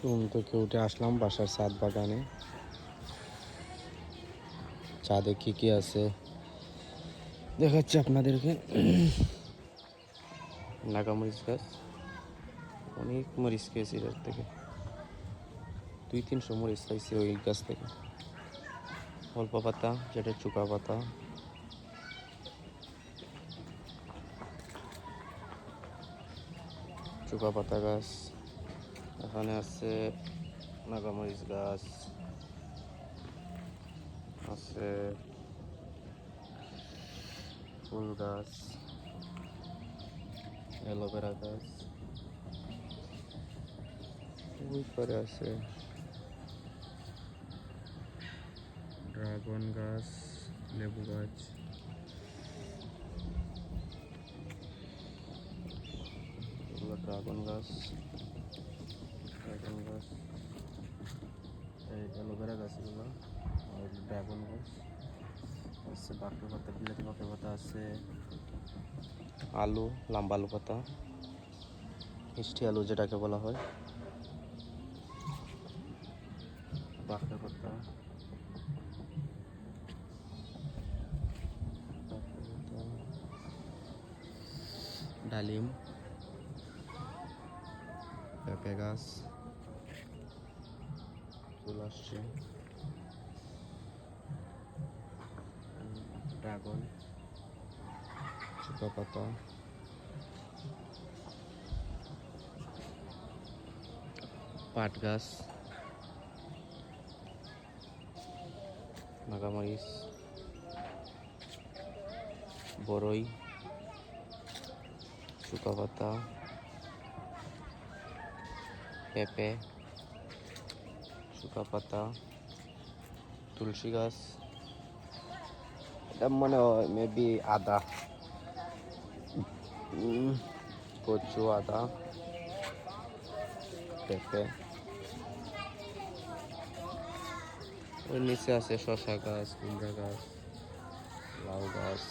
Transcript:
ঘুম থেকে উঠে আসলাম বাসার ছাদ বাগানে। ছাদে কি কি আছে দেখাচ্ছি আপনাদেরকে। নাগামরিচ গাছ, অনেক মরিচ খেয়েছি এর থেকে, 200-300 মরিচ খাইছি ওই গাছ থেকে। অল্প পাতা, যেটা চুকা পাতা। চুকা পাতা গাছ। এখানে আছে নাগামরিচ গাছ, আছে ফুল গাছ, অ্যালোভেরা গাছ, ওই পারে আছে ড্রাগন গাছ, লেবু গাছ, এগুলো ড্রাগন গাছ, এই অ্যালোভেরা গাছ এগুলো, আর ড্রাগন গাছ আছে, বাঁকড়া পাতা, বিলাতি বাঁকড়া পাতা আছে, আলু, লম্বা আলু পাতা, মিষ্টি আলু যেটাকে বলা হয়, বাঁকড়া পাতা, ডালিম, পেঁপে গাছ, ফুল আসছে, ড্রাগন, চুকা পাতা, পাট গাছ, নাগামরিচ, বড়ই, চুকা পাতা, পেঁপে, চুকা পাতা, তুলসী গাছ, এটা মনে হয় মেবি আদা, কচু, আদা, পেঁপে। ওর নিচে আছে শসা গাছ, কুমড়া গাছ, লাউ গাছ।